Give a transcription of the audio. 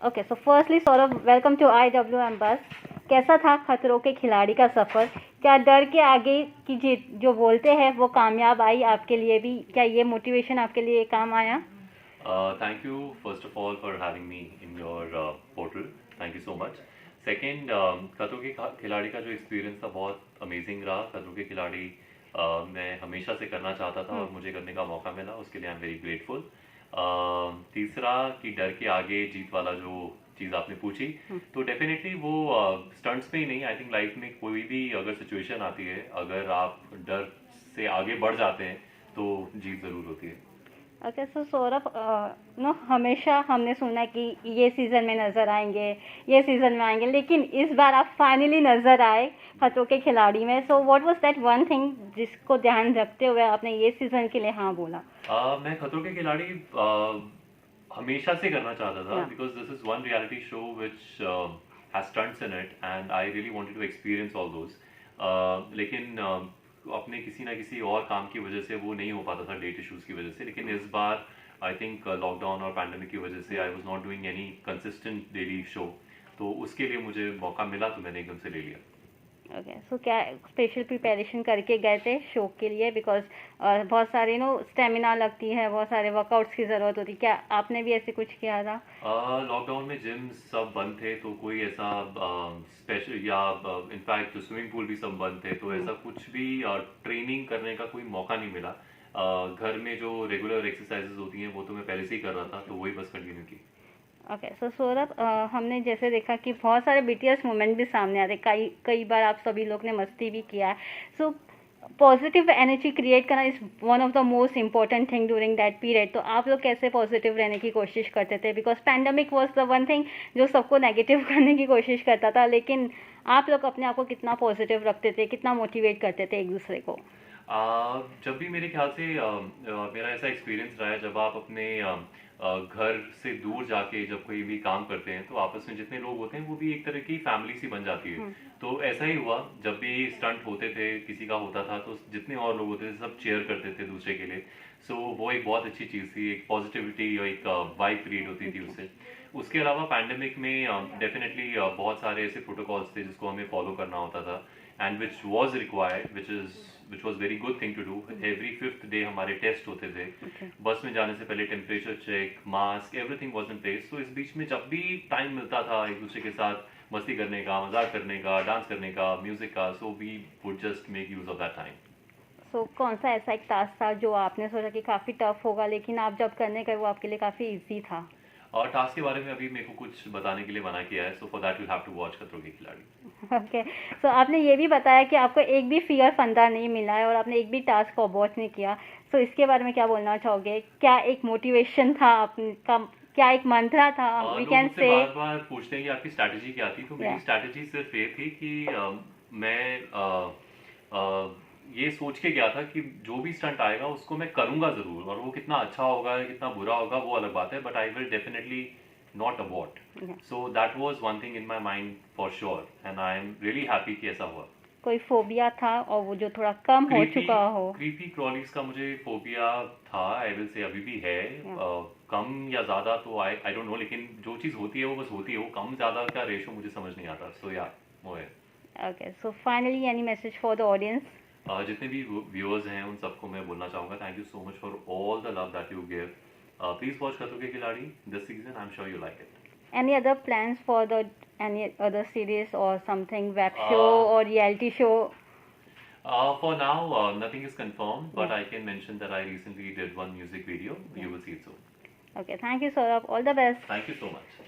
Okay, so firstly Saurabh, welcome to IWM बस। कैसा था खतरों के खिलाड़ी का सफ़र? क्या डर के आगे की जीत जो बोलते हैं वो कामयाब आई आपके लिए भी? क्या ये मोटिवेशन आपके लिए काम आया? Thank you, first of all, for having me in your portal. Thank you so much. Second, खतरों के खिलाड़ी का जो एक्सपीरियंस था बहुत अमेजिंग रहा। खतरों के खिलाड़ी मैं हमेशा से करना चाहता था हम्म। और मुझे करने का मौका मिला, उसके लिए आई एम वेरी ग्रेटफुल। तीसरा कि डर के आगे जीत वाला जो चीज़ आपने पूछी, हम्म। तो डेफिनेटली वो स्टंट्स में ही नहीं, आई थिंक लाइफ में कोई भी अगर सिचुएशन आती है, अगर आप डर से आगे बढ़ जाते हैं तो जीत ज़रूर होती है। ओके, सो सौरभ, नो हमेशा हमने सुना कि ये सीज़न में नज़र आएंगे, ये सीज़न में आएंगे, लेकिन इस बार आप फाइनली नज़र आए खतरों के खिलाड़ी में। So what was that one thing जिसको ध्यान रखते हुए आपने ये सीज़न के लिए हाँ बोला? मैं खतरों के खिलाड़ी हमेशा से करना चाहता था, या because this is one reality show which has stunts in it and I really wanted to experience all those. लेकिन अपने किसी ना किसी और काम की वजह से वो नहीं हो पाता था, डेट इश्यूज की वजह से। लेकिन इस बार आई थिंक लॉकडाउन और पैंडमिक की वजह से I was not doing any consistent daily show, तो उसके लिए मुझे मौका मिला तो मैंने एकदम से ले लिया। ओके, सो क्या स्पेशल प्रिपरेशन करके गए थे शो के लिए? बिकॉज बहुत सारे स्टेमिना लगती है, बहुत सारे वर्कआउट्स की ज़रूरत होती है। क्या आपने भी ऐसे कुछ किया था? लॉकडाउन में जिम सब बंद थे, तो कोई ऐसा स्पेशल या इनफैक्ट स्विमिंग पूल भी सब बंद थे, तो ऐसा कुछ भी ट्रेनिंग करने का कोई मौका नहीं मिला। घर में जो रेगुलर एक्सरसाइजेज होती हैं वो तो मैं पहले से ही कर रहा था, तो वही बस कंटिन्यू की। ओके, सो सौरभ, हमने जैसे देखा कि बहुत सारे BTS मोमेंट भी सामने आते, कई कई बार आप सभी लोग ने मस्ती भी किया है। सो पॉजिटिव एनर्जी क्रिएट करना is one of the most important thing during that period. तो आप लोग कैसे पॉजिटिव रहने की कोशिश करते थे? Because pandemic was the one thing जो सबको नेगेटिव करने की कोशिश करता था, लेकिन आप लोग अपने आप को कितना पॉजिटिव रखते थे, कितना मोटिवेट करते थे एक दूसरे को? जब भी मेरे ख्याल से मेरा ऐसा एक्सपीरियंस रहा है, जब आप अपने घर से दूर जाके जब कोई भी काम करते हैं, तो आपस में जितने लोग होते हैं वो भी एक तरह की फैमिली सी बन जाती है। हम्म। तो ऐसा ही हुआ, जब भी स्टंट होते थे, किसी का होता था, तो जितने और लोग होते थे सब चेयर करते थे दूसरे के लिए। सो वो एक बहुत अच्छी चीज़ थी, एक पॉजिटिविटी और एक वाइब क्रिएट होती थी उससे। उसके अलावा पैंडेमिक में डेफिनेटली बहुत सारे ऐसे प्रोटोकॉल्स थे जिसको हमें फॉलो करना होता था, and which was required, which was very good thing to do. Every fifth day हमारे टेस्ट होते थे। ओके। बस में जाने से पहले temperature check, mask, everything was in place. तो इस बीच में जब भी टाइम मिलता था एक दूसरे के साथ मस्ती करने का, मजाक करने का, डांस करने का, म्यूजिक का, so we would just make use of that time. So कौन सा ऐसा एक टास्क था जो आपने सोचा कि काफ़ी टफ होगा, लेकिन आप जब करने गए वो आपके लिए काफ़ी इजी था? और टास्क के बारे में अभी मेरे को कुछ बताने के लिए मना किया है, so for that you have to watch खतरों के खिलाड़ी। ओके, सो आपने ये भी बताया कि आपको एक भी फियर फंदा नहीं मिला है और आपने एक भी टास्क को अबॉर्ट नहीं किया। सो इसके बारे में क्या बोलना चाहोगे? क्या एक मोटिवेशन था आपका? क्या एक मंत्रा था, वी लोग कैन मुझसे से? बार बार पूछते हैं कि आपकी स्ट्रैटेजी क्या थी, तो या मेरी स्ट्रैटेजी सिर्फ ये थी कि मैं ये सोच के गया था कि जो भी स्टंट आएगा उसको मैं करूंगा जरूर, और वो कितना अच्छा होगा कितना बुरा होगा वो अलग बात है, but I will definitely not about. या so that was one thing in my mind for sure, and I am really happy कि ऐसा हुआ। कोई फोबिया था और वो जो थोड़ा कम हो क्रीपी चुका हो? क्रीपी क्रॉलीज का मुझे फोबिया था, आई विल से अभी भी है। या कम या ज्यादा तो आई डोंट नो, लेकिन जो चीज होती है वो बस होती है, वो कम ज्यादा का रेशो मुझे समझ नहीं आता। सो या वो है। Okay, so finally any message for the audience? जितने भी व्यूअर्स हैं उन सबको मैं बोलना चाहूँगा, thank you so much for all the love that you give. Please watch खतरों के खिलाड़ी this season, I am sure you like Any other plans for the any other series or something, web show it. or reality show? For now, nothing is confirmed, but Yeah. I can mention that I recently did one music video. Yeah. You will see it soon. Okay, thank you, Saurabh. All the best. Thank you so much.